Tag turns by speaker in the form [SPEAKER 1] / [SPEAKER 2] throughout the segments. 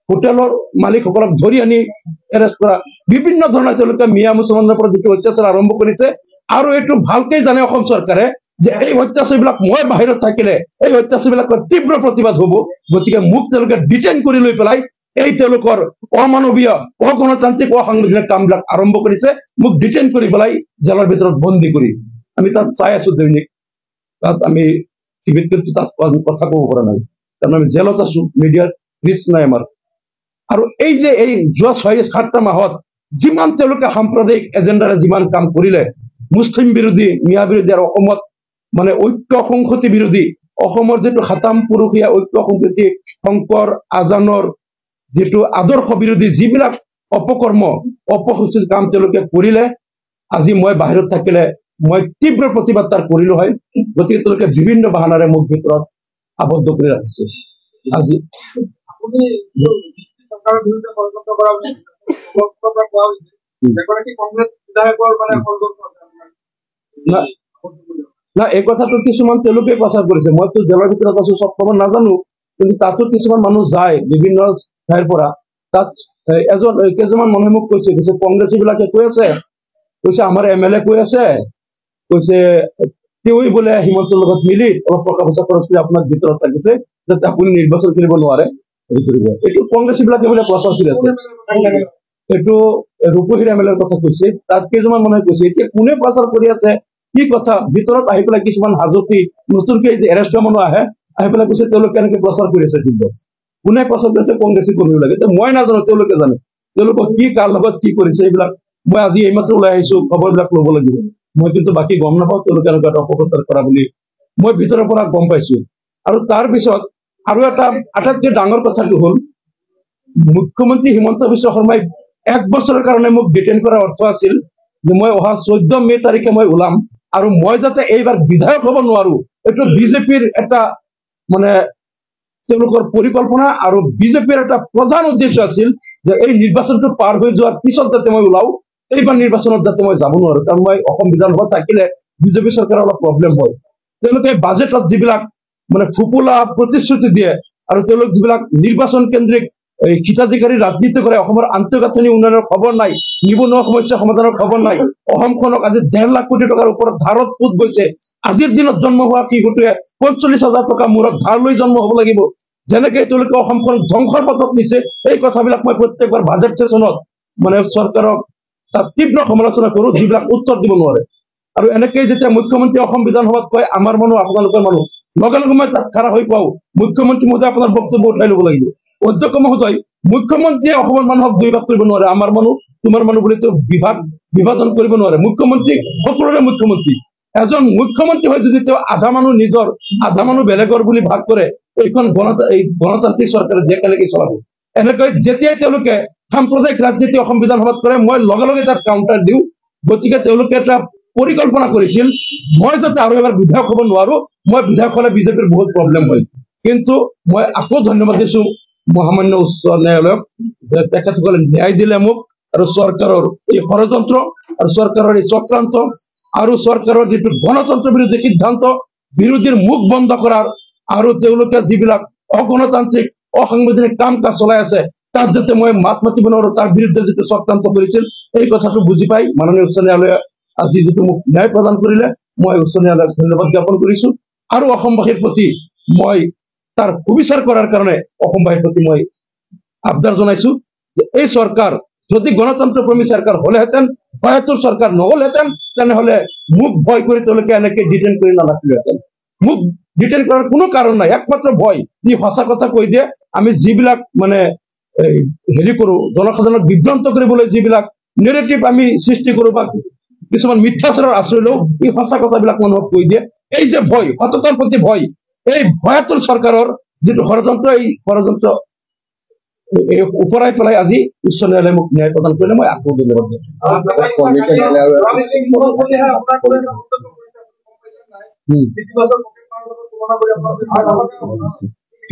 [SPEAKER 1] হোটেলৰ মালিকসকলক ধৰি আনি এৰেষ্ট কৰা, বিভিন্ন ধৰণৰ তেওঁলোকে মিয়া মুছলমানৰ পৰা যিটো অত্যাচাৰ আৰম্ভ কৰিছে। আৰু এইটো ভালকে জানে অসম চৰকাৰে যে এই অত্যাচাৰবিলাক মই বাহিৰত থাকিলে এই অত্যাচাৰবিলাকৰ তীব্ৰ প্ৰতিবাদ হ'ব। গতিকে মোক তেওঁলোকে ডিটেইন কৰি লৈ পেলাই এই তেওঁলোকৰ অমানৱীয় অগণতান্ত্ৰিক অসাংবিধানিক কামবিলাক আৰম্ভ কৰিছে। মোক ডিটেইন কৰি পেলাই জেলৰ ভিতৰত বন্দী কৰি আমি তাত চাই আছো দৈনিক। তাত আমি টিভিত কিন্তু তাত কথা ক'ব পৰা নাই, কাৰণ আমি জেলত আছো, মিডিয়াৰ ৰিচ নাই আমাৰ। আৰু এই যে এই যোৱা 6-7টা মাহত যিমান তেওঁলোকে সাম্প্ৰদায়িক এজেণ্ডাৰে যিমান কাম কৰিলে, মুছলিম বিৰোধী, মিয়া বিৰোধী আৰু অসমত মানে ঐক্য সংহতি বিৰোধী, অসমৰ যিটো সাতাম পুৰুষীয়া ঐক্য সংহতি শংকৰ আজানৰ যিটো আদৰ্শ বিৰোধী যিবিলাক অপকৰ্ম অপসূচিত কাম তেওঁলোকে কৰিলে, আজি মই বাহিৰত থাকিলে মই তীব্ৰ প্ৰতিবাদ তাৰ কৰিলো হয়। গতিকে তেওঁলোকে বিভিন্ন বাহানাৰে মোক ভিতৰত আবদ্ধ কৰি ৰাখিছে। আজি না এই কথাটো কিছুমান তেওঁলোকে প্ৰচাৰ কৰিছে। মইতো জেলৰ ভিতৰত আছো, চব খবৰ নাজানো, কিন্তু তাতো কিছুমান মানুহ যায় বিভিন্ন ঠাইৰ পৰা। তাত কেইজনমান মানুহে মোক কৈছে কংগ্ৰেছী বিলাকে কৈ আছে, কৈছে আমাৰ MLA কৈ আছে, কৈছে তেওঁ বোলে হিমন্তৰ লগত মিলি অলপ টকা পইচা খৰচ কৰি আপোনাক ভিতৰত ৰাখিছে যাতে আপুনি নিৰ্বাচন কৰিব নোৱাৰে। এইটো কংগ্ৰেছী বিলাকে বোলে প্ৰচাৰ কৰি আছে। এইটো ৰূপহীৰ MLA কথা কৈছে, তাত কেইজনমান মানুহে কৈছে। এতিয়া কোনে প্ৰচাৰ কৰি আছে কি কথা, ভিতৰত আহি পেলাই কিছুমান হাজতি নতুনকে এৰেষ্ট হোৱা মানুহ আহি পেলাই কৈছে তেওঁলোকে এনেকে প্ৰচাৰ কৰি আছে। কিন্তু কোনে প্ৰচাৰ কৰিছে? কংগ্ৰেছী কৰ্মীবিলাকে। মই নাজানো, তেওঁলোকে জানে। তেওঁলোকক কি কাৰ লগত কি কৰিছে এইবিলাক মই আজি এইমাত্ৰ ওলাই আহিছো, খবৰবিলাক ল'ব লাগিব। মই কিন্তু বাকী গম নাপাওঁ তেওঁলোকে এনেকুৱা এটা অপপ্ৰচাৰ কৰা বুলি মই ভিতৰৰ পৰা গম পাইছো। আৰু তাৰ পিছত আৰু এটা আটাইতকৈ ডাঙৰ কথাটো হ'ল, মুখ্যমন্ত্ৰী হিমন্ত বিশ্ব শৰ্মাই 1 বছৰৰ কাৰণে মোক ডিটেইন কৰাৰ অৰ্থ আছিল যে মই অহা 14 মে তাৰিখে মই ওলাম, আৰু মই যাতে এইবাৰ বিধায়ক হ'ব নোৱাৰো। এইটো বিজেপিৰ এটা মানে তেওঁলোকৰ পৰিকল্পনা, আৰু বিজেপিৰ এটা প্ৰধান উদ্দেশ্য আছিল যে এই নিৰ্বাচনটো পাৰ হৈ যোৱাৰ পিছত যাতে মই ওলাও, এইবাৰ নিৰ্বাচনত যাতে মই যাব নোৱাৰো। কাৰণ মই অসম বিধানসভাত থাকিলে বিজেপি চৰকাৰৰ অলপ প্ৰব্লেম হয়। তেওঁলোকে বাজেটত যিবিলাক মানে ফুপুলা প্ৰতিশ্ৰুতি দিয়ে, আৰু তেওঁলোক যিবিলাক নিৰ্বাচন কেন্দ্ৰিক হিতাধিকাৰী ৰাজনীতি কৰে, অসমৰ আন্তঃগাঁথনি উন্নয়নৰ খবৰ নাই, নিবনুৱা সমস্যা সমাধানৰ খবৰ নাই। অসমখনক আজি 1.5 লাখ কোটি টকাৰ ওপৰত ধাৰত পোত গৈছে। আজিৰ দিনত জন্ম হোৱা শিশুটোৱে 45,000 টকা মূৰত ধাৰ লৈ জন্ম হ'ব লাগিব। যেনেকে তেওঁলোকে অসমখনক ধ্বংসৰ পথত নিছে, এই কথাবিলাক মই প্ৰত্যেকবাৰ বাজেট সেচনত মানে চৰকাৰক তাত তীব্ৰ সমালোচনা কৰো, যিবিলাক উত্তৰ দিব নোৱাৰে। আৰু এনেকেই যেতিয়া মুখ্যমন্ত্ৰী অসম বিধানসভাত কয় আমাৰ মানুহ আপোনালোকৰ মানুহ, লগে লগে মই তাত খাৰা হৈ পাওঁ, মুখ্যমন্ত্ৰী মহোদয় আপোনাৰ বক্তব্য উঠাই ল'ব লাগিব। অধ্যক্ষ মহোদয়, মুখ্যমন্ত্ৰীয়ে অসমৰ মানুহক 2 ভাগ কৰিব নোৱাৰে, আমাৰ মানুহ তোমাৰ মানুহ বুলি তেওঁ বিভাজন কৰিব নোৱাৰে। মুখ্যমন্ত্ৰী সকলোৰে মুখ্যমন্ত্ৰী। এজন মুখ্যমন্ত্ৰী হয় যদি তেওঁ আধা মানুহ নিজৰ আধা মানুহ বেলেগৰ বুলি ভাগ কৰে, এইখন গণতান্ত্ৰিক চৰকাৰে দেশ কেনেকৈ চলাব? এনেকৈ যেতিয়াই তেওঁলোকে সাম্প্ৰদায়িক ৰাজনীতি অসম বিধানসভাত কৰে, মই লগে লগে তাত কাউণ্টাৰ দিওঁ। গতিকে তেওঁলোকে এটা পৰিকল্পনা কৰিছিল মই যাতে আৰু এবাৰ বিধায়ক হ'ব নোৱাৰো, মই বিধায়ক হ'লে বিজেপিৰ বহুত প্ৰব্লেম হয়। কিন্তু মই আকৌ ধন্যবাদ দিছো মহামান্য উচ্চ ন্যায়ালয়ক যে তেখেতসকলে ন্যায় দিলে মোক, আৰু চৰকাৰৰ এই ষড়যন্ত্ৰ আৰু চৰকাৰৰ এই চক্ৰান্ত আৰু চৰকাৰৰ যিটো গণতন্ত্ৰ বিৰোধী সিদ্ধান্ত বিৰোধীৰ মুখ বন্ধ কৰাৰ, আৰু তেওঁলোকে যিবিলাক অগণতান্ত্ৰিক অসাংবিধানিক কাম কাজ চলাই আছে তাত যাতে মই মাত মাতিব নোৱাৰো, তাৰ বিৰুদ্ধে যিটো চক্ৰান্ত কৰিছিল, এই কথাটো বুজি পাই মাননীয় উচ্চ ন্যায়ালয়ে আজি যিটো মোক ন্যায় প্ৰদান কৰিলে, মই উচ্চ ন্যায়ালয়ক ধন্যবাদ জ্ঞাপন কৰিছো। আৰু অসমবাসীৰ প্ৰতি মই তাৰ সুবিচাৰ কৰাৰ কাৰণে অসমবাসীৰ প্ৰতি মই আবদাৰ জনাইছো যে এই চৰকাৰ যদি গণতন্ত্ৰ প্ৰেমী চৰকাৰ হলেহেঁতেন, ভয়াতুৰ চৰকাৰ নহলহেঁতেন, তেনেহলে মোক ভয় কৰি তেওঁলোকে এনেকে ডিটেইন কৰি নাৰাখিলেহেঁতেন। মোক ডিটেইন কৰাৰ কোনো কাৰণ নাই, একমাত্ৰ ভয়। ই সঁচা কথা কৈ দিয়ে, আমি যিবিলাক মানে হেৰি কৰো, জনসাধাৰণক বিভ্ৰান্ত কৰিবলৈ যিবিলাক নেৰেটিভ আমি সৃষ্টি কৰো বা কিছুমান মিথ্যাচাৰৰ আশ্ৰয় লওঁ, এই সঁচা কথাবিলাক মানুহক কৈ দিয়ে। এই যে ভয়, সততাৰ প্ৰতি ভয়, এই ভয়াতুৰ চৰকাৰৰ যিটো ষড়যন্ত্ৰ, এই ষড়যন্ত্ৰ উপৰাই পেলাই আজি উচ্চ ন্যায়ালয়ে মোক ন্যায় প্ৰদান কৰিলে মই আকৌ ধন্যবাদ দিওঁ।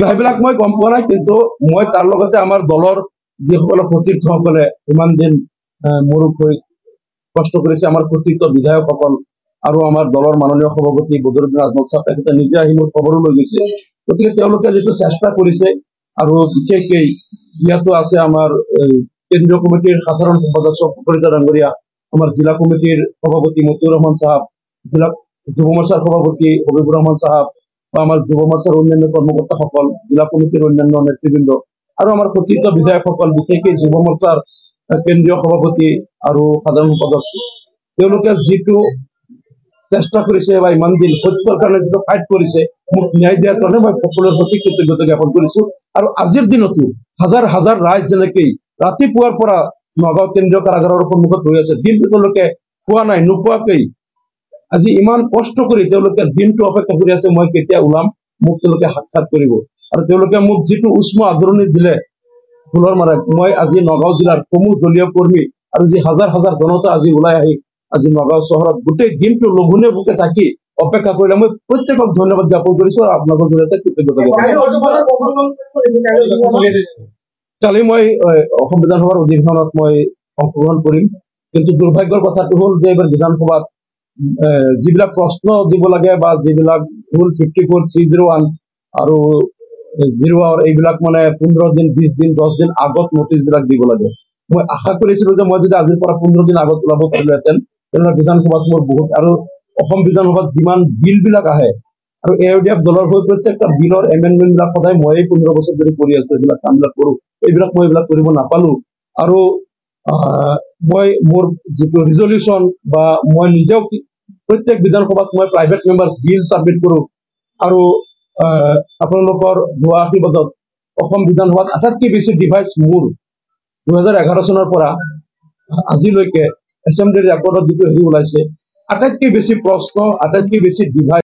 [SPEAKER 1] সেইবিলাক মই গম পোৱা নাই, কিন্তু মই তাৰ লগতে আমাৰ দলৰ যিসকলে সতীৰ্থসকলে ইমান দিন মোৰ হৈ কষ্ট কৰিছে, আমাৰ সতীৰ্থ বিধায়কসকল আৰু আমাৰ দলৰ মাননীয় সভাপতি বদৰুদ্দিন আজমল সাহেব, তেখেতে নিজে আহি মোৰ খবৰো লৈ গৈছে। গতিকে তেওঁলোকে যিটো চেষ্টা কৰিছে, আৰু বিশেষকৈ ইয়াতো আছে আমাৰ কেন্দ্ৰীয় কমিটিৰ সাধাৰণ সম্পাদক সুপৰিতা ডাঙৰীয়া, আমাৰ জিলা কমিটিৰ সভাপতি মতিউৰ ৰহমান চাহাব, জিলা যুৱ মৰ্চাৰ সভাপতি হবিবুৰ ৰহমান চাহাব, বা আমাৰ যুৱ মৰ্চাৰ অন্যান্য কৰ্মকৰ্তাসকল, জিলা কমিটিৰ অন্যান্য নেতৃবৃন্দ আৰু আমাৰ সতীৰ্থ বিধায়কসকল, বিশেষকৈ যুৱ মৰ্চাৰ কেন্দ্ৰীয় সভাপতি আৰু সাধাৰণ সম্পাদক, তেওঁলোকে যিটো চেষ্টা কৰিছে বা ইমান দিন সত্যৰ কাৰণে যিটো ফাইট কৰিছে, মোক ন্যায় দিয়াৰ কাৰণে মই সকলোৰে প্ৰতি কৃতজ্ঞতা জ্ঞাপন কৰিছো। আৰু আজিৰ দিনতো হাজাৰ হাজাৰ ৰাইজ যেনেকৈ ৰাতিপুৱাৰ পৰা নগাঁও কেন্দ্ৰীয় কাৰাগাৰৰ সন্মুখত ৰৈ আছে, দিনটো তেওঁলোকে খোৱা নাই, নোখোৱাকৈ আজি ইমান কষ্ট কৰি তেওঁলোকে দিনটো অপেক্ষা কৰি আছে মই কেতিয়া ওলাম, মোক তেওঁলোকে সাক্ষাৎ কৰিব। আৰু তেওঁলোকে মোক যিটো উষ্ম আদৰণি দিলে ফুলৰ মাৰাত, মই আজি নগাঁও জিলাৰ সমূহ দলীয় কৰ্মী আৰু যি হাজাৰ হাজাৰ জনতা আজি ওলাই আহি আজি নগাঁও চহৰত গোটেই দিনটো লঘোণে ভোকে থাকি অপেক্ষা কৰিলে, মই প্ৰত্যেকক ধন্যবাদ জ্ঞাপন কৰিছো আৰু আপোনালোকৰ জৰিয়তে কৃতজ্ঞতা জ্ঞাপন কৰিছো। কালি মই অসম বিধানসভাৰ অধিৱেশনত মই অংশগ্ৰহণ কৰিম, কিন্তু দুৰ্ভাগ্যৰ কথাটো হ'ল যে এইবাৰ বিধানসভাত যিবিলাক প্ৰশ্ন দিব লাগে বা যিবিলাক ৰুল 54(301) আৰু 0 এইবিলাক মানে 15 দিন 20 দিন 10 দিন আগত নটিচ বিলাক দিব লাগে। মই আশা কৰিছিলো যে মই যদি আজিৰ পৰা 15 দিন আগত ওলাব পাৰিলোহেঁতেন, তেনেহ'লে বিধানসভাত মোৰ বহুত, আৰু অসম বিধানসভাত যিমান বিল বিলাক আহে আৰু AUDF দলৰ হৈ প্ৰত্যেকটা বিলৰ এমেণ্ডমেণ্ট বিলাক সদায় মইয়ে 15 বছৰ ধৰি কৰি আছো, এইবিলাক কামবিলাক কৰো, এইবিলাক মই এইবিলাক কৰিব নাপালো। আৰু মই মোৰ যিটো ৰিজলিউচন বা মই নিজেও প্ৰত্যেক বিধানসভাত মই প্ৰাইভেট মেম্বাৰ বিল ছাবমিট কৰো, আৰু আপোনালোকৰ ধোৱা আশীৰ্বাদত অসম বিধানসভাত আটাইতকৈ বেছি ডিভাইচ মোৰ 2011 চনৰ পৰা আজিলৈকে এছেম্বলিৰ ৰেকৰ্ডত যিটো হেৰি ওলাইছে, আটাইতকৈ বেছি প্ৰশ্ন, আটাইতকৈ বেছি ডিভাইচ